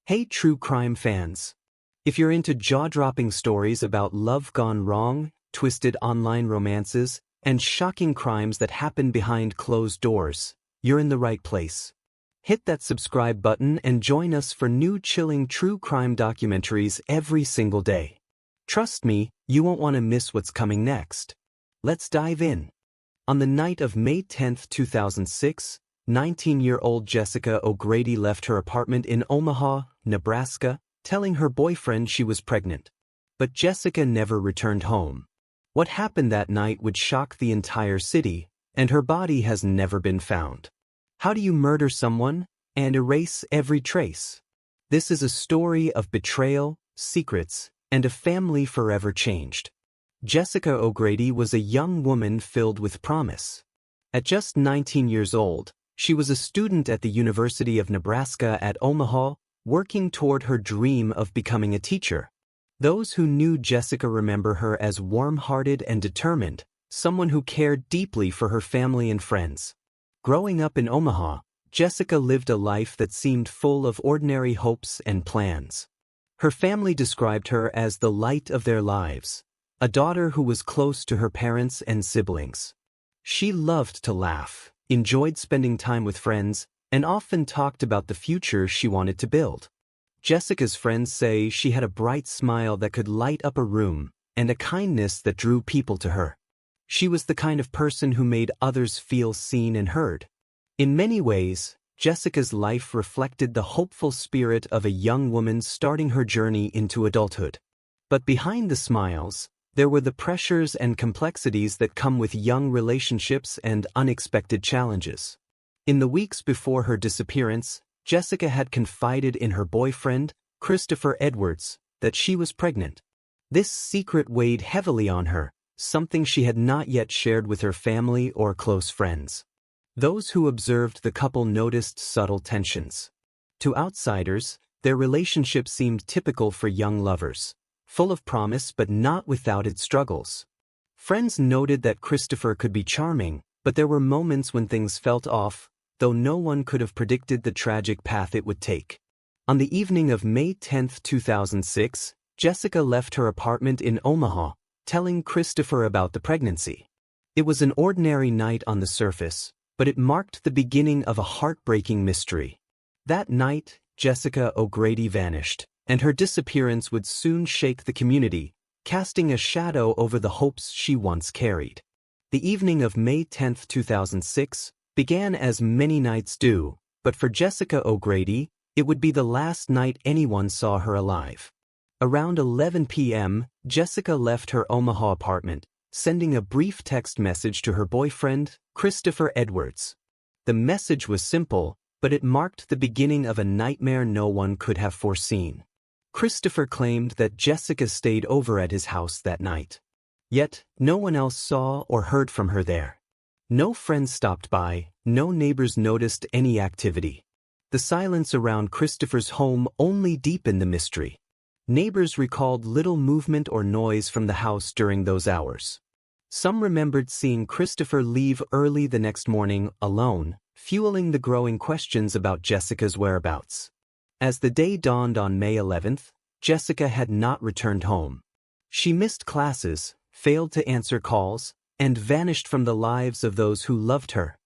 Hey true crime fans! If you're into jaw-dropping stories about love gone wrong, twisted online romances, and shocking crimes that happen behind closed doors, you're in the right place. Hit that subscribe button and join us for new chilling true crime documentaries every single day. Trust me, you won't want to miss what's coming next. Let's dive in. On the night of May 10, 2006, 19-year-old Jessica O'Grady left her apartment in Omaha, Nebraska, telling her boyfriend she was pregnant. But Jessica never returned home. What happened that night would shock the entire city, and her body has never been found. How do you murder someone and erase every trace? This is a story of betrayal, secrets, and a family forever changed. Jessica O'Grady was a young woman filled with promise. At just 19 years old, she was a student at the University of Nebraska at Omaha, working toward her dream of becoming a teacher. Those who knew Jessica remember her as warm-hearted and determined, someone who cared deeply for her family and friends. Growing up in Omaha, Jessica lived a life that seemed full of ordinary hopes and plans. Her family described her as the light of their lives, a daughter who was close to her parents and siblings. She loved to laugh, enjoyed spending time with friends, and often talked about the future she wanted to build. Jessica's friends say she had a bright smile that could light up a room, and a kindness that drew people to her. She was the kind of person who made others feel seen and heard. In many ways, Jessica's life reflected the hopeful spirit of a young woman starting her journey into adulthood. But behind the smiles, there were the pressures and complexities that come with young relationships and unexpected challenges. In the weeks before her disappearance, Jessica had confided in her boyfriend, Christopher Edwards, that she was pregnant. This secret weighed heavily on her, something she had not yet shared with her family or close friends. Those who observed the couple noticed subtle tensions. To outsiders, their relationship seemed typical for young lovers, full of promise but not without its struggles. Friends noted that Christopher could be charming, but there were moments when things felt off, though no one could have predicted the tragic path it would take. On the evening of May 10, 2006, Jessica left her apartment in Omaha, telling Christopher about the pregnancy. It was an ordinary night on the surface, but it marked the beginning of a heartbreaking mystery. That night, Jessica O'Grady vanished, and her disappearance would soon shake the community, casting a shadow over the hopes she once carried. The evening of May 10, 2006, began as many nights do, but for Jessica O'Grady, it would be the last night anyone saw her alive. Around 11 p.m., Jessica left her Omaha apartment, sending a brief text message to her boyfriend, Christopher Edwards. The message was simple, but it marked the beginning of a nightmare no one could have foreseen. Christopher claimed that Jessica stayed over at his house that night. Yet, no one else saw or heard from her there. No friends stopped by, no neighbors noticed any activity. The silence around Christopher's home only deepened the mystery. Neighbors recalled little movement or noise from the house during those hours. Some remembered seeing Christopher leave early the next morning, alone, fueling the growing questions about Jessica's whereabouts. As the day dawned on May 11th, Jessica had not returned home. She missed classes, failed to answer calls, and vanished from the lives of those who loved her.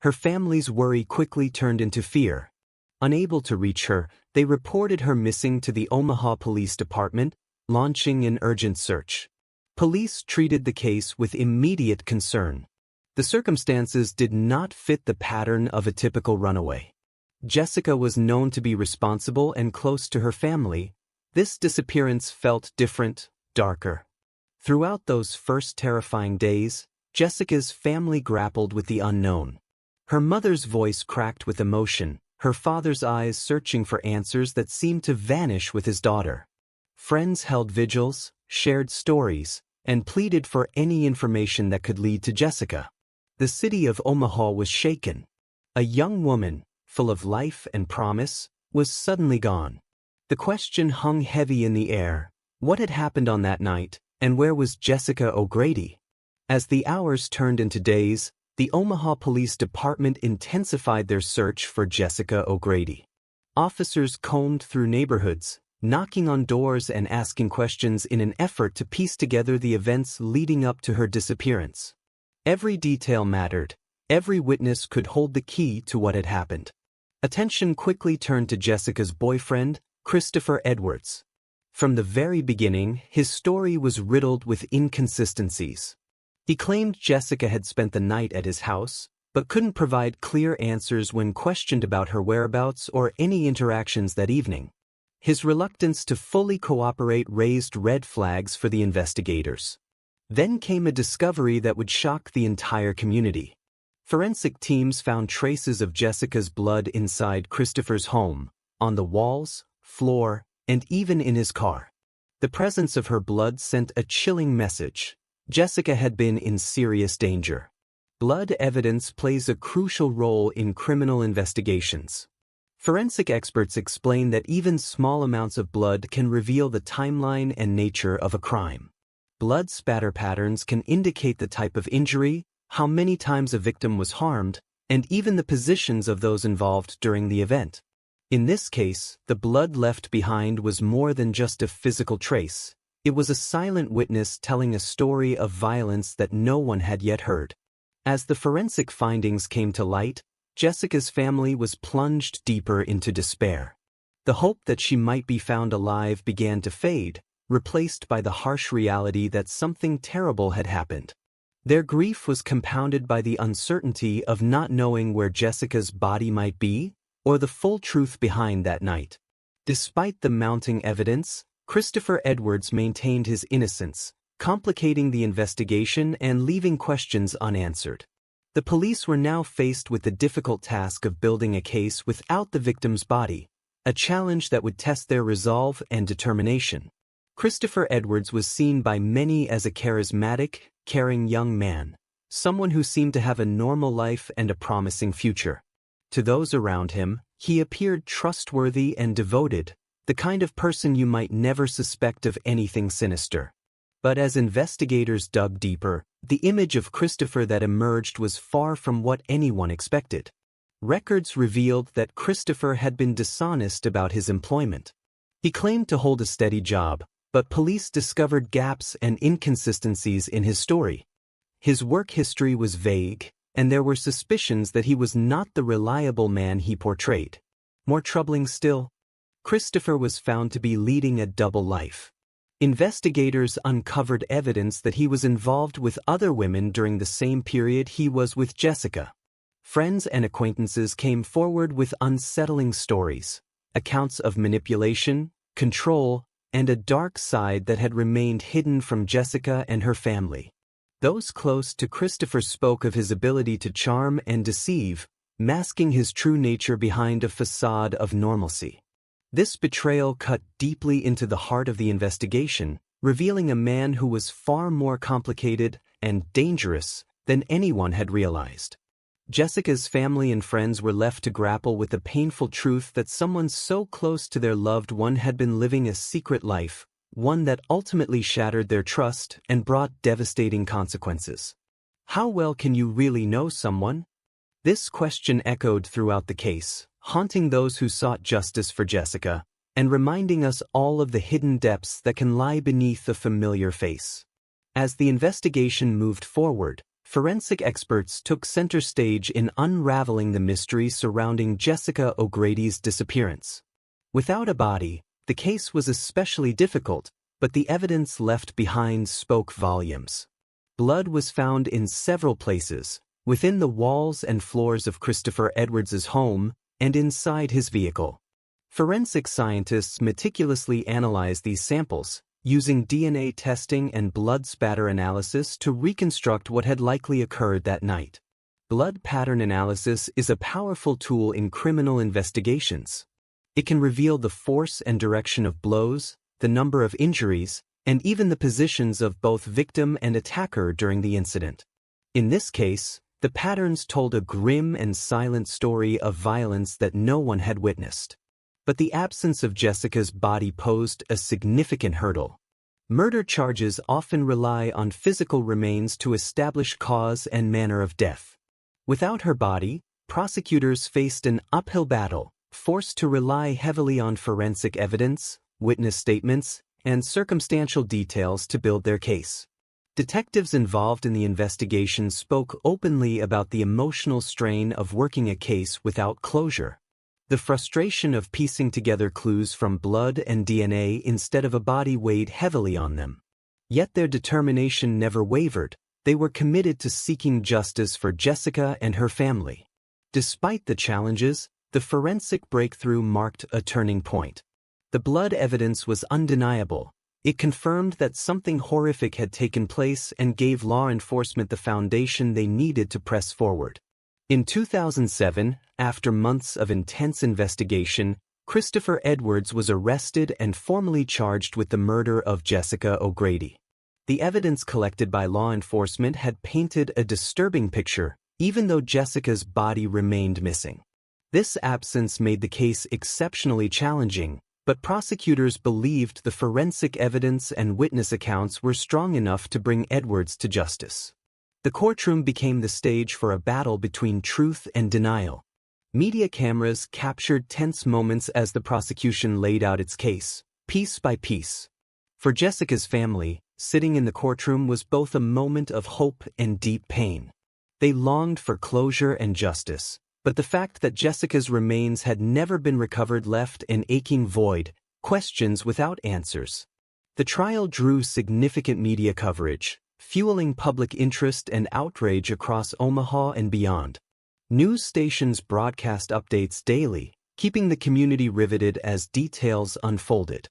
Her family's worry quickly turned into fear. Unable to reach her, they reported her missing to the Omaha Police Department, launching an urgent search. Police treated the case with immediate concern. The circumstances did not fit the pattern of a typical runaway. Jessica was known to be responsible and close to her family. This disappearance felt different, darker. Throughout those first terrifying days, Jessica's family grappled with the unknown. Her mother's voice cracked with emotion, her father's eyes searching for answers that seemed to vanish with his daughter. Friends held vigils, shared stories, and pleaded for any information that could lead to Jessica. The city of Omaha was shaken. A young woman, full of life and promise, was suddenly gone. The question hung heavy in the air: what had happened on that night, and where was Jessica O'Grady? As the hours turned into days, the Omaha Police Department intensified their search for Jessica O'Grady. Officers combed through neighborhoods, knocking on doors and asking questions in an effort to piece together the events leading up to her disappearance. Every detail mattered. Every witness could hold the key to what had happened. Attention quickly turned to Jessica's boyfriend, Christopher Edwards. From the very beginning, his story was riddled with inconsistencies. He claimed Jessica had spent the night at his house, but couldn't provide clear answers when questioned about her whereabouts or any interactions that evening. His reluctance to fully cooperate raised red flags for the investigators. Then came a discovery that would shock the entire community. Forensic teams found traces of Jessica's blood inside Christopher's home, on the walls, floor, and even in his car. The presence of her blood sent a chilling message. Jessica had been in serious danger. Blood evidence plays a crucial role in criminal investigations. Forensic experts explain that even small amounts of blood can reveal the timeline and nature of a crime. Blood spatter patterns can indicate the type of injury, how many times a victim was harmed, and even the positions of those involved during the event. In this case, the blood left behind was more than just a physical trace. It was a silent witness telling a story of violence that no one had yet heard. As the forensic findings came to light, Jessica's family was plunged deeper into despair. The hope that she might be found alive began to fade, replaced by the harsh reality that something terrible had happened. Their grief was compounded by the uncertainty of not knowing where Jessica's body might be, or the full truth behind that night. Despite the mounting evidence, Christopher Edwards maintained his innocence, complicating the investigation and leaving questions unanswered. The police were now faced with the difficult task of building a case without the victim's body, a challenge that would test their resolve and determination. Christopher Edwards was seen by many as a charismatic, caring young man, someone who seemed to have a normal life and a promising future. To those around him, he appeared trustworthy and devoted, the kind of person you might never suspect of anything sinister. But as investigators dug deeper, the image of Christopher that emerged was far from what anyone expected. Records revealed that Christopher had been dishonest about his employment. He claimed to hold a steady job, but police discovered gaps and inconsistencies in his story. His work history was vague, and there were suspicions that he was not the reliable man he portrayed. More troubling still, Christopher was found to be leading a double life. Investigators uncovered evidence that he was involved with other women during the same period he was with Jessica. Friends and acquaintances came forward with unsettling stories, accounts of manipulation, control, and a dark side that had remained hidden from Jessica and her family. Those close to Christopher spoke of his ability to charm and deceive, masking his true nature behind a facade of normalcy. This betrayal cut deeply into the heart of the investigation, revealing a man who was far more complicated and dangerous than anyone had realized. Jessica's family and friends were left to grapple with the painful truth that someone so close to their loved one had been living a secret life, one that ultimately shattered their trust and brought devastating consequences. How well can you really know someone? This question echoed throughout the case, haunting those who sought justice for Jessica, and reminding us all of the hidden depths that can lie beneath a familiar face. As the investigation moved forward, forensic experts took center stage in unraveling the mystery surrounding Jessica O'Grady's disappearance. Without a body, the case was especially difficult, but the evidence left behind spoke volumes. Blood was found in several places, within the walls and floors of Christopher Edwards's home, and inside his vehicle. Forensic scientists meticulously analyzed these samples, using DNA testing and blood spatter analysis to reconstruct what had likely occurred that night. Blood pattern analysis is a powerful tool in criminal investigations. It can reveal the force and direction of blows, the number of injuries, and even the positions of both victim and attacker during the incident. In this case, the patterns told a grim and silent story of violence that no one had witnessed. But the absence of Jessica's body posed a significant hurdle. Murder charges often rely on physical remains to establish cause and manner of death. Without her body, prosecutors faced an uphill battle, Forced to rely heavily on forensic evidence, witness statements, and circumstantial details to build their case. Detectives involved in the investigation spoke openly about the emotional strain of working a case without closure. The frustration of piecing together clues from blood and DNA instead of a body weighed heavily on them. Yet their determination never wavered. They were committed to seeking justice for Jessica and her family. Despite the challenges, the forensic breakthrough marked a turning point. The blood evidence was undeniable. It confirmed that something horrific had taken place and gave law enforcement the foundation they needed to press forward. In 2007, after months of intense investigation, Christopher Edwards was arrested and formally charged with the murder of Jessica O'Grady. The evidence collected by law enforcement had painted a disturbing picture, even though Jessica's body remained missing. This absence made the case exceptionally challenging, but prosecutors believed the forensic evidence and witness accounts were strong enough to bring Edwards to justice. The courtroom became the stage for a battle between truth and denial. Media cameras captured tense moments as the prosecution laid out its case, piece by piece. For Jessica's family, sitting in the courtroom was both a moment of hope and deep pain. They longed for closure and justice, but the fact that Jessica's remains had never been recovered left an aching void, questions without answers. The trial drew significant media coverage, fueling public interest and outrage across Omaha and beyond. News stations broadcast updates daily, keeping the community riveted as details unfolded.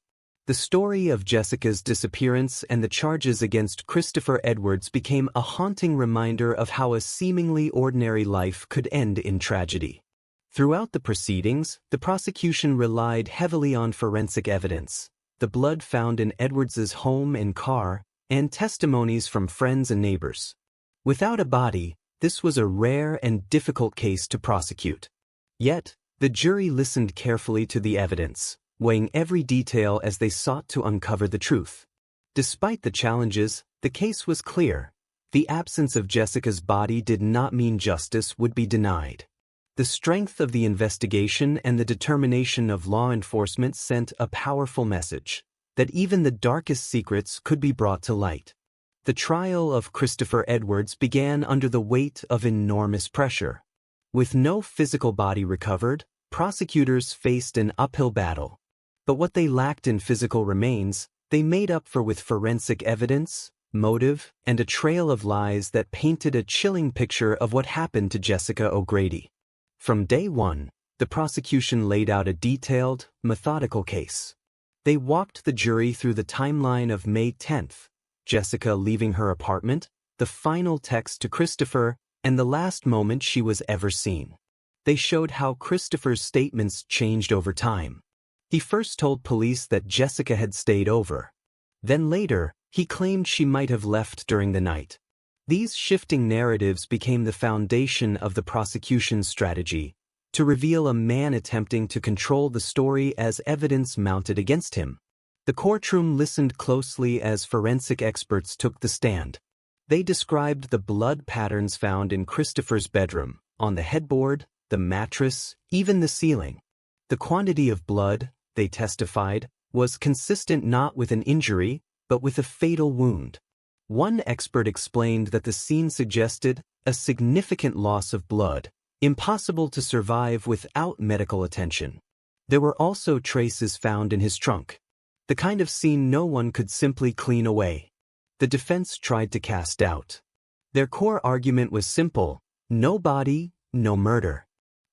The story of Jessica's disappearance and the charges against Christopher Edwards became a haunting reminder of how a seemingly ordinary life could end in tragedy. Throughout the proceedings, the prosecution relied heavily on forensic evidence, the blood found in Edwards's home and car, and testimonies from friends and neighbors. Without a body, this was a rare and difficult case to prosecute. Yet, the jury listened carefully to the evidence, weighing every detail as they sought to uncover the truth. Despite the challenges, the case was clear. The absence of Jessica's body did not mean justice would be denied. The strength of the investigation and the determination of law enforcement sent a powerful message that even the darkest secrets could be brought to light. The trial of Christopher Edwards began under the weight of enormous pressure. With no physical body recovered, prosecutors faced an uphill battle. But what they lacked in physical remains, they made up for with forensic evidence, motive, and a trail of lies that painted a chilling picture of what happened to Jessica O'Grady. From day one, the prosecution laid out a detailed, methodical case. They walked the jury through the timeline of May 10th, Jessica leaving her apartment, the final text to Christopher, and the last moment she was ever seen. They showed how Christopher's statements changed over time. He first told police that Jessica had stayed over. Then later, he claimed she might have left during the night. These shifting narratives became the foundation of the prosecution's strategy, to reveal a man attempting to control the story as evidence mounted against him. The courtroom listened closely as forensic experts took the stand. They described the blood patterns found in Christopher's bedroom, on the headboard, the mattress, even the ceiling. The quantity of blood, they testified, was consistent not with an injury, but with a fatal wound. One expert explained that the scene suggested a significant loss of blood, impossible to survive without medical attention. There were also traces found in his trunk, the kind of scene no one could simply clean away. The defense tried to cast doubt. Their core argument was simple: no body, no murder.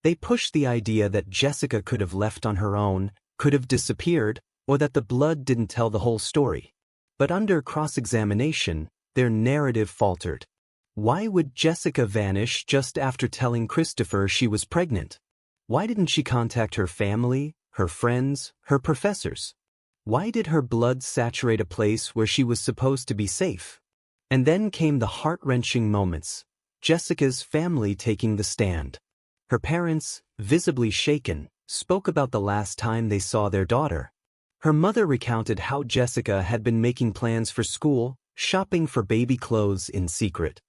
They pushed the idea that Jessica could have left on her own, could have disappeared, or that the blood didn't tell the whole story. But under cross-examination, their narrative faltered. Why would Jessica vanish just after telling Christopher she was pregnant? Why didn't she contact her family, her friends, her professors? Why did her blood saturate a place where she was supposed to be safe? And then came the heart-wrenching moments, Jessica's family taking the stand. Her parents, visibly shaken, spoke about the last time they saw their daughter. Her mother recounted how Jessica had been making plans for school, shopping for baby clothes in secret.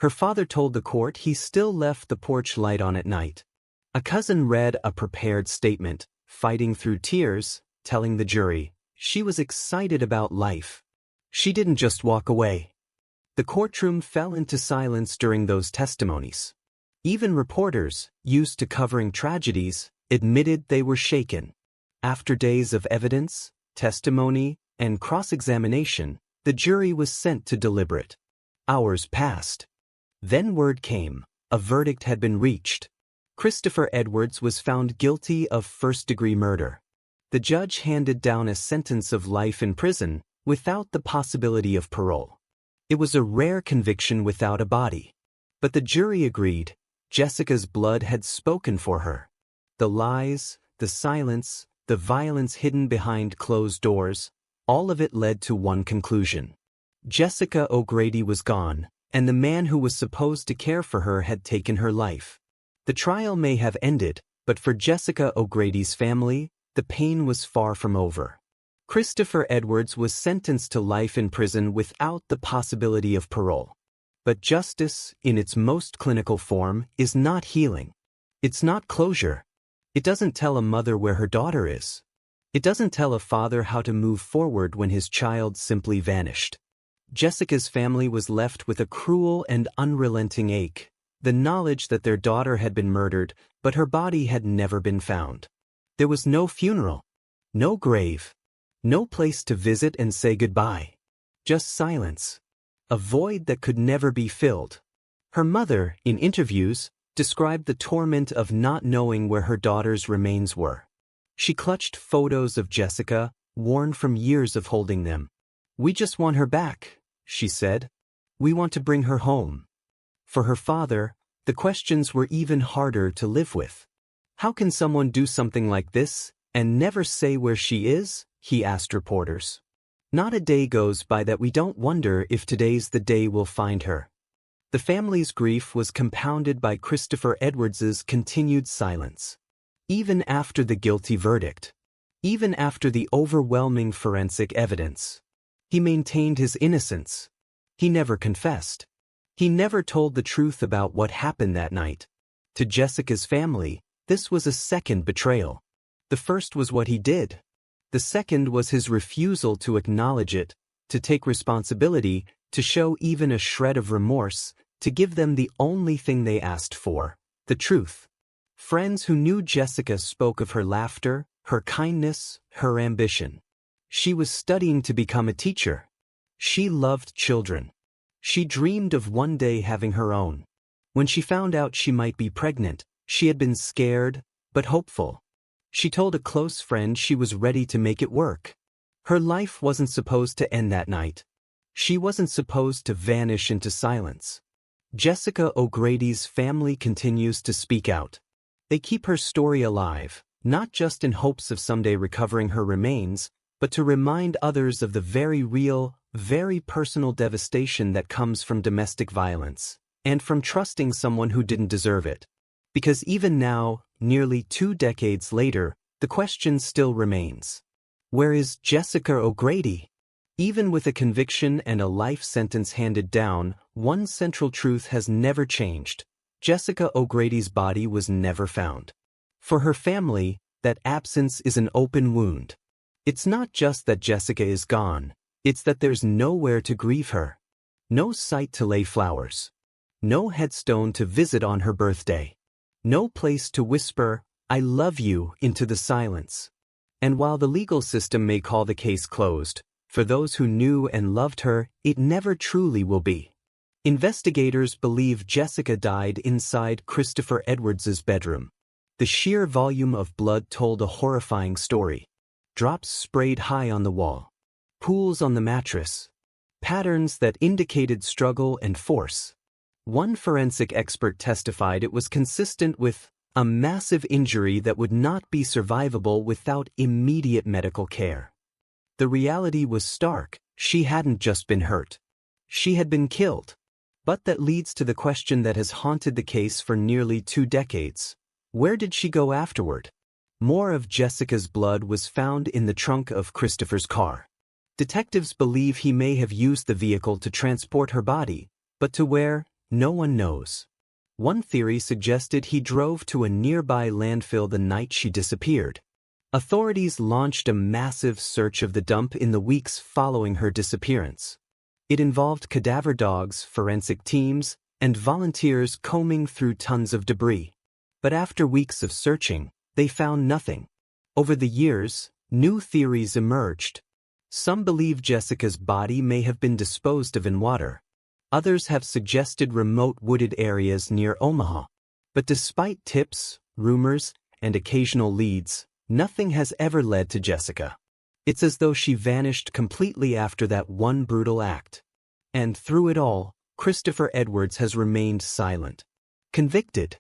Her father told the court he still left the porch light on at night. A cousin read a prepared statement, fighting through tears, telling the jury she was excited about life. She didn't just walk away. The courtroom fell into silence during those testimonies. Even reporters, used to covering tragedies, admitted they were shaken. After days of evidence, testimony, and cross-examination, the jury was sent to deliberate. Hours passed. Then word came: a verdict had been reached. Christopher Edwards was found guilty of first-degree murder. The judge handed down a sentence of life in prison, without the possibility of parole. It was a rare conviction without a body. But the jury agreed: Jessica's blood had spoken for her. The lies, the silence, the violence hidden behind closed doors, all of it led to one conclusion. Jessica O'Grady was gone, and the man who was supposed to care for her had taken her life. The trial may have ended, but for Jessica O'Grady's family, the pain was far from over. Christopher Edwards was sentenced to life in prison without the possibility of parole. But justice, in its most clinical form, is not healing. It's not closure. It doesn't tell a mother where her daughter is. It doesn't tell a father how to move forward when his child simply vanished. Jessica's family was left with a cruel and unrelenting ache, the knowledge that their daughter had been murdered, but her body had never been found. There was no funeral, no grave, no place to visit and say goodbye. Just silence. A void that could never be filled. Her mother, in interviews, described the torment of not knowing where her daughter's remains were. She clutched photos of Jessica, worn from years of holding them. "We just want her back," she said. "We want to bring her home." For her father, the questions were even harder to live with. "How can someone do something like this, and never say where she is?" he asked reporters. "Not a day goes by that we don't wonder if today's the day we'll find her." The family's grief was compounded by Christopher Edwards's continued silence. Even after the guilty verdict, even after the overwhelming forensic evidence, he maintained his innocence. He never confessed. He never told the truth about what happened that night. To Jessica's family, this was a second betrayal. The first was what he did. The second was his refusal to acknowledge it, to take responsibility, to show even a shred of remorse, to give them the only thing they asked for: the truth. Friends who knew Jessica spoke of her laughter, her kindness, her ambition. She was studying to become a teacher. She loved children. She dreamed of one day having her own. When she found out she might be pregnant, she had been scared, but hopeful. She told a close friend she was ready to make it work. Her life wasn't supposed to end that night. She wasn't supposed to vanish into silence. Jessica O'Grady's family continues to speak out. They keep her story alive, not just in hopes of someday recovering her remains, but to remind others of the very real, very personal devastation that comes from domestic violence, and from trusting someone who didn't deserve it. Because even now, nearly 2 decades later, the question still remains. Where is Jessica O'Grady? Even with a conviction and a life sentence handed down, one central truth has never changed. Jessica O'Grady's body was never found. For her family, that absence is an open wound. It's not just that Jessica is gone, it's that there's nowhere to grieve her. No site to lay flowers. No headstone to visit on her birthday. No place to whisper, "I love you," into the silence. And while the legal system may call the case closed, for those who knew and loved her, it never truly will be. Investigators believe Jessica died inside Christopher Edwards's bedroom. The sheer volume of blood told a horrifying story. Drops sprayed high on the wall. Pools on the mattress. Patterns that indicated struggle and force. One forensic expert testified it was consistent with a massive injury that would not be survivable without immediate medical care. The reality was stark. She hadn't just been hurt. She had been killed. But that leads to the question that has haunted the case for nearly 2 decades. Where did she go afterward? More of Jessica's blood was found in the trunk of Christopher's car. Detectives believe he may have used the vehicle to transport her body, but to where, no one knows. One theory suggested he drove to a nearby landfill the night she disappeared. Authorities launched a massive search of the dump in the weeks following her disappearance. It involved cadaver dogs, forensic teams, and volunteers combing through tons of debris. But after weeks of searching, they found nothing. Over the years, new theories emerged. Some believe Jessica's body may have been disposed of in water. Others have suggested remote wooded areas near Omaha. But despite tips, rumors, and occasional leads, nothing has ever led to Jessica. It's as though she vanished completely after that one brutal act. And through it all, Christopher Edwards has remained silent. Convicted.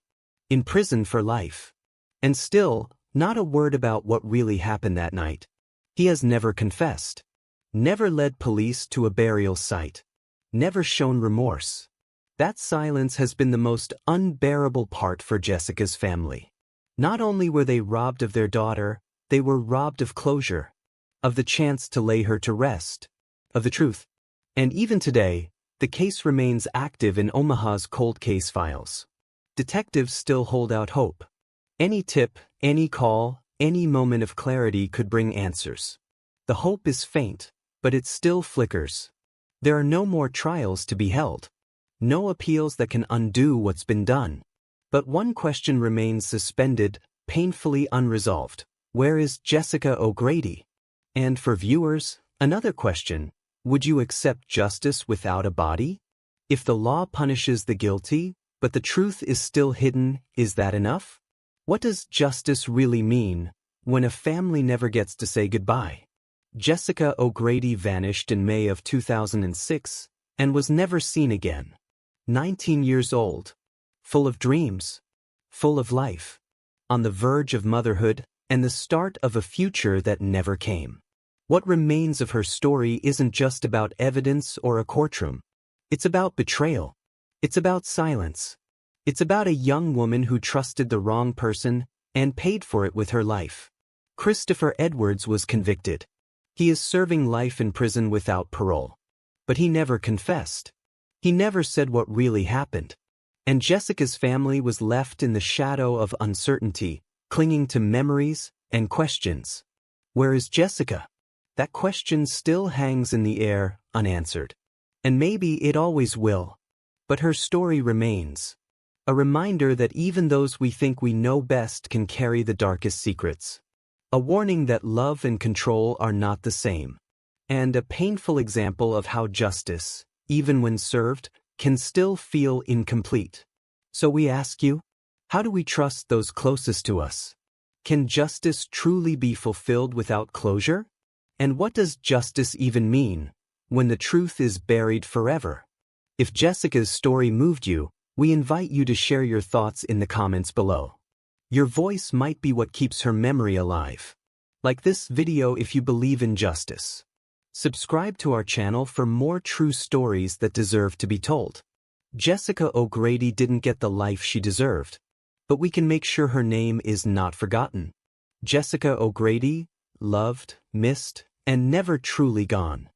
In prison for life. And still, not a word about what really happened that night. He has never confessed. Never led police to a burial site. Never shown remorse. That silence has been the most unbearable part for Jessica's family. Not only were they robbed of their daughter, they were robbed of closure, of the chance to lay her to rest, of the truth. And even today, the case remains active in Omaha's cold case files. Detectives still hold out hope. Any tip, any call, any moment of clarity could bring answers. The hope is faint, but it still flickers. There are no more trials to be held. No appeals that can undo what's been done. But one question remains suspended, painfully unresolved. Where is Jessica O'Grady? And for viewers, another question: would you accept justice without a body? If the law punishes the guilty, but the truth is still hidden, is that enough? What does justice really mean when a family never gets to say goodbye? Jessica O'Grady vanished in May of 2006 and was never seen again. 19 years old. Full of dreams, full of life, on the verge of motherhood and the start of a future that never came. What remains of her story isn't just about evidence or a courtroom. It's about betrayal. It's about silence. It's about a young woman who trusted the wrong person and paid for it with her life. Christopher Edwards was convicted. He is serving life in prison without parole. But he never confessed. He never said what really happened. And Jessica's family was left in the shadow of uncertainty, clinging to memories and questions. Where is Jessica? That question still hangs in the air, unanswered. And maybe it always will. But her story remains. A reminder that even those we think we know best can carry the darkest secrets. A warning that love and control are not the same. And a painful example of how justice, even when served, can still feel incomplete. So we ask you, how do we trust those closest to us? Can justice truly be fulfilled without closure? And what does justice even mean when the truth is buried forever? If Jessica's story moved you, we invite you to share your thoughts in the comments below. Your voice might be what keeps her memory alive. Like this video if you believe in justice. Subscribe to our channel for more true stories that deserve to be told. Jessica O'Grady didn't get the life she deserved, but we can make sure her name is not forgotten. Jessica O'Grady, loved, missed, and never truly gone.